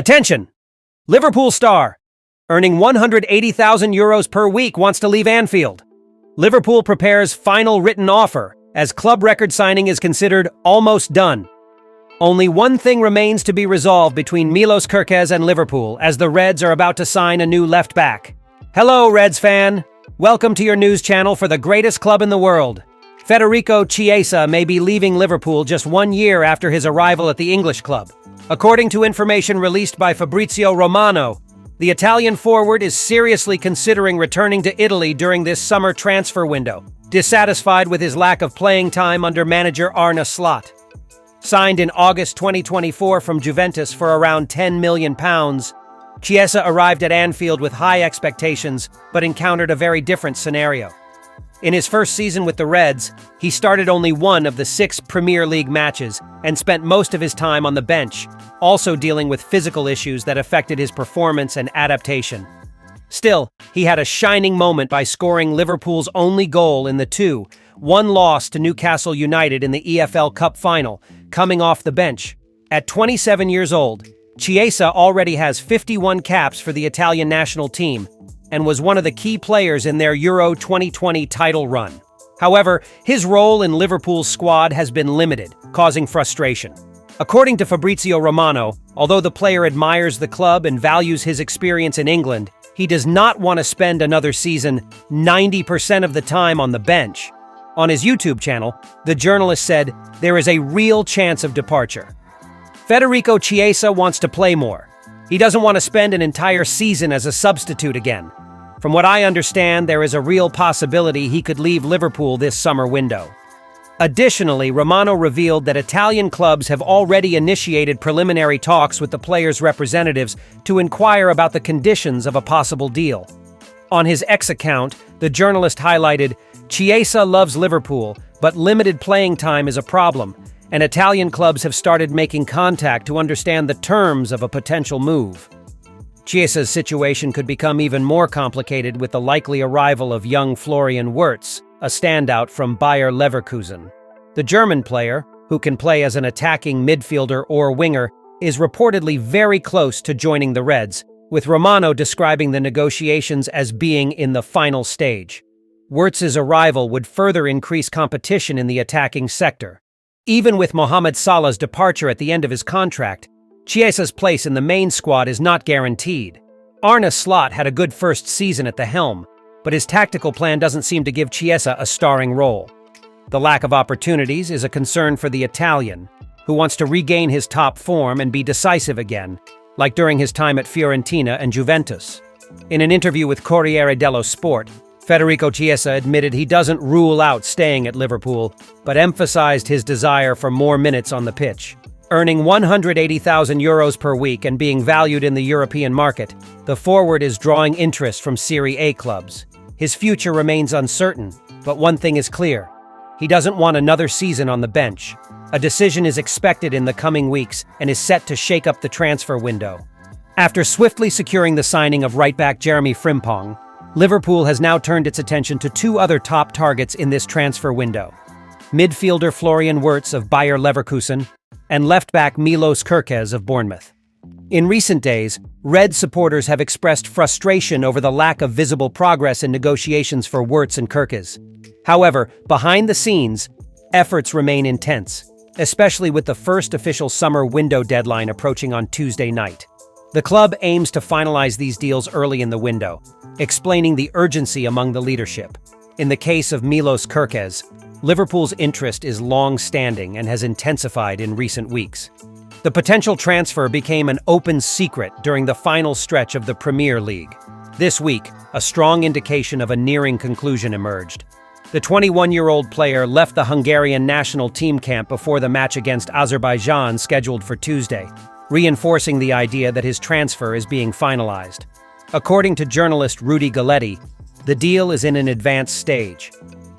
Attention! Liverpool star, earning €180,000 per week, wants to leave Anfield. Liverpool prepares final written offer, as club record signing is considered almost done. Only one thing remains to be resolved between Milos Kerkez and Liverpool, as the Reds are about to sign a new left-back. Hello, Reds fan! Welcome to your news channel for the greatest club in the world. Federico Chiesa may be leaving Liverpool just 1 year after his arrival at the English club. According to information released by Fabrizio Romano, the Italian forward is seriously considering returning to Italy during this summer transfer window, dissatisfied with his lack of playing time under manager Arne Slot. Signed in August 2024 from Juventus for around £10 million, Chiesa arrived at Anfield with high expectations, but encountered a very different scenario. In his first season with the Reds, he started only one of the 6 Premier League matches and spent most of his time on the bench, also dealing with physical issues that affected his performance and adaptation. Still, he had a shining moment by scoring Liverpool's only goal in the 2-1 loss to Newcastle United in the EFL Cup final, coming off the bench. At 27 years old, Chiesa already has 51 caps for the Italian national team and was one of the key players in their Euro 2020 title run. However, his role in Liverpool's squad has been limited, causing frustration. According to Fabrizio Romano, although the player admires the club and values his experience in England, he does not want to spend another season 90% of the time on the bench. On his YouTube channel, the journalist said, "There is a real chance of departure. Federico Chiesa wants to play more. He doesn't want to spend an entire season as a substitute again. From what I understand, there is a real possibility he could leave Liverpool this summer window." Additionally, Romano revealed that Italian clubs have already initiated preliminary talks with the player's representatives to inquire about the conditions of a possible deal. On his X account, the journalist highlighted, "Chiesa loves Liverpool, but limited playing time is a problem, and Italian clubs have started making contact to understand the terms of a potential move." Chiesa's situation could become even more complicated with the likely arrival of young Florian Wartz, a standout from Bayer Leverkusen. The German player, who can play as an attacking midfielder or winger, is reportedly very close to joining the Reds, with Romano describing the negotiations as being in the final stage. Wartz's arrival would further increase competition in the attacking sector. Even with Mohamed Salah's departure at the end of his contract, Chiesa's place in the main squad is not guaranteed. Arne Slot had a good first season at the helm, but his tactical plan doesn't seem to give Chiesa a starring role. The lack of opportunities is a concern for the Italian, who wants to regain his top form and be decisive again, like during his time at Fiorentina and Juventus. In an interview with Corriere dello Sport, Federico Chiesa admitted he doesn't rule out staying at Liverpool, but emphasized his desire for more minutes on the pitch. Earning €180,000 per week and being valued in the European market, the forward is drawing interest from Serie A clubs. His future remains uncertain, but one thing is clear. He doesn't want another season on the bench. A decision is expected in the coming weeks and is set to shake up the transfer window. After swiftly securing the signing of right-back Jeremy Frimpong, Liverpool has now turned its attention to 2 other top targets in this transfer window: midfielder Florian Wartz of Bayer Leverkusen and left-back Milos Kerkez of Bournemouth. In recent days, Red supporters have expressed frustration over the lack of visible progress in negotiations for Wartz and Kerkez. However, behind the scenes, efforts remain intense, especially with the first official summer window deadline approaching on Tuesday night. The club aims to finalize these deals early in the window, explaining the urgency among the leadership. In the case of Milos Kerkez, Liverpool's interest is long-standing and has intensified in recent weeks. The potential transfer became an open secret during the final stretch of the Premier League. This week, a strong indication of a nearing conclusion emerged. The 21-year-old player left the Hungarian national team camp before the match against Azerbaijan scheduled for Tuesday, reinforcing the idea that his transfer is being finalized. According to journalist Rudy Galletti, the deal is in an advanced stage.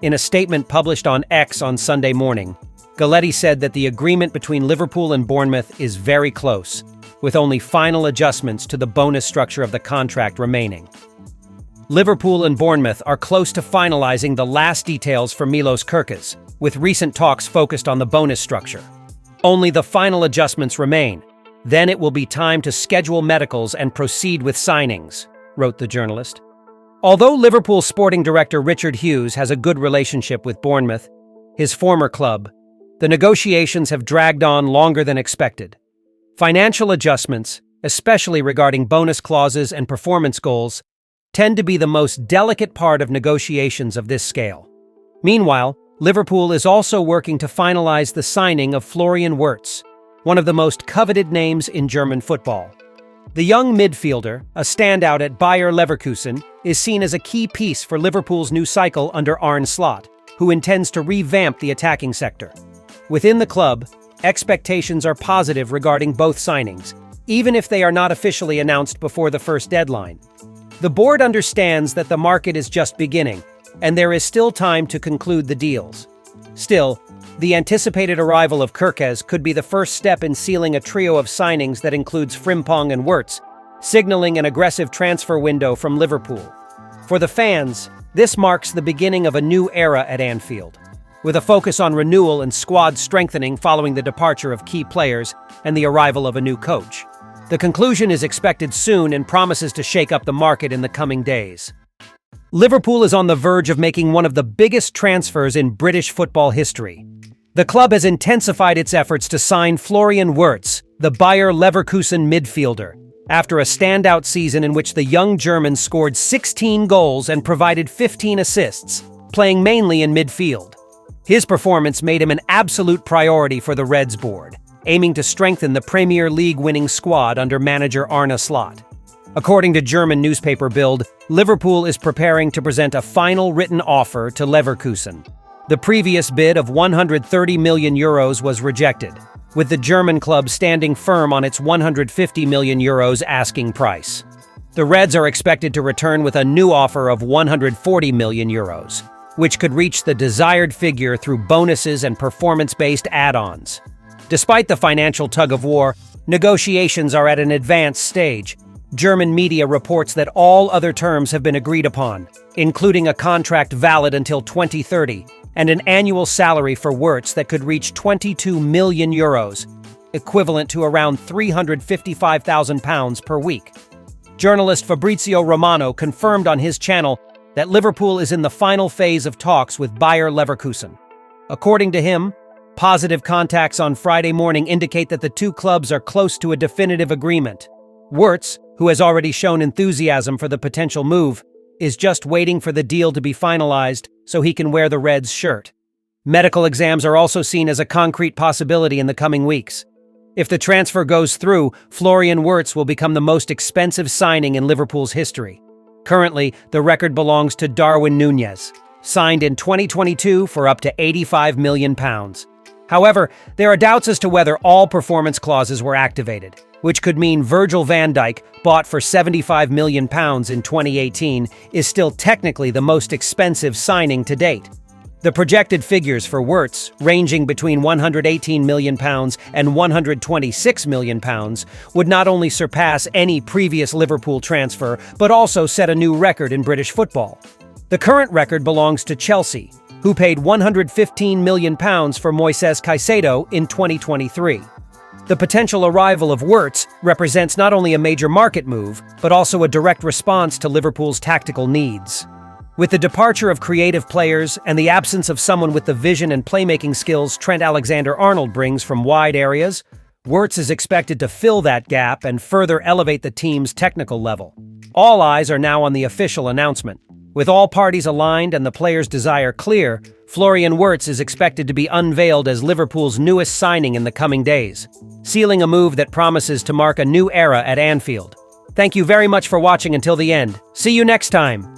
In a statement published on X on Sunday morning, Galletti said that the agreement between Liverpool and Bournemouth is very close, with only final adjustments to the bonus structure of the contract remaining. Liverpool and Bournemouth are close to finalizing the last details for Milos Kerkez, with recent talks focused on the bonus structure. Only the final adjustments remain, Then it will be time to schedule medicals and proceed with signings, wrote the journalist. Although Liverpool sporting director Richard Hughes has a good relationship with Bournemouth, his former club, the negotiations have dragged on longer than expected. Financial adjustments, especially regarding bonus clauses and performance goals, tend to be the most delicate part of negotiations of this scale. Meanwhile, Liverpool is also working to finalize the signing of Florian Wartz, one of the most coveted names in German football. The young midfielder, a standout at Bayer Leverkusen, is seen as a key piece for Liverpool's new cycle under Arne Slot, who intends to revamp the attacking sector. Within the club, expectations are positive regarding both signings, even if they are not officially announced before the first deadline. The board understands that the market is just beginning, and there is still time to conclude the deals. Still, the anticipated arrival of Chiesa could be the first step in sealing a trio of signings that includes Frimpong and Wartz, signaling an aggressive transfer window from Liverpool. For the fans, this marks the beginning of a new era at Anfield, with a focus on renewal and squad strengthening following the departure of key players and the arrival of a new coach. The conclusion is expected soon and promises to shake up the market in the coming days. Liverpool is on the verge of making one of the biggest transfers in British football history. The club has intensified its efforts to sign Florian Wartz, the Bayer Leverkusen midfielder, after a standout season in which the young German scored 16 goals and provided 15 assists, playing mainly in midfield. His performance made him an absolute priority for the Reds board, aiming to strengthen the Premier League winning squad under manager Arne Slot. According to German newspaper Bild, Liverpool is preparing to present a final written offer to Leverkusen. The previous bid of €130 million was rejected, with the German club standing firm on its €150 million asking price. The Reds are expected to return with a new offer of €140 million, which could reach the desired figure through bonuses and performance-based add-ons. Despite the financial tug-of-war, negotiations are at an advanced stage. German media reports that all other terms have been agreed upon, including a contract valid until 2030 and an annual salary for Wartz that could reach €22 million, equivalent to around £355,000 per week. Journalist Fabrizio Romano confirmed on his channel that Liverpool is in the final phase of talks with Bayer Leverkusen. According to him, positive contacts on Friday morning indicate that the two clubs are close to a definitive agreement. Wartz, who has already shown enthusiasm for the potential move, is just waiting for the deal to be finalized so he can wear the Reds shirt. Medical exams are also seen as a concrete possibility in the coming weeks. If the transfer goes through, Florian Wartz will become the most expensive signing in Liverpool's history. Currently, the record belongs to Darwin Núñez, signed in 2022 for up to £85 million. However, there are doubts as to whether all performance clauses were activated, which could mean Virgil van Dijk, bought for £75 million in 2018, is still technically the most expensive signing to date. The projected figures for Wartz, ranging between £118 million and £126 million, would not only surpass any previous Liverpool transfer, but also set a new record in British football. The current record belongs to Chelsea, who paid £115 million for Moises Caicedo in 2023. The potential arrival of Wartz represents not only a major market move, but also a direct response to Liverpool's tactical needs. With the departure of creative players and the absence of someone with the vision and playmaking skills Trent Alexander-Arnold brings from wide areas, Wartz is expected to fill that gap and further elevate the team's technical level. All eyes are now on the official announcement. With all parties aligned and the players' desire clear, Florian Wartz is expected to be unveiled as Liverpool's newest signing in the coming days, sealing a move that promises to mark a new era at Anfield. Thank you very much for watching until the end. See you next time!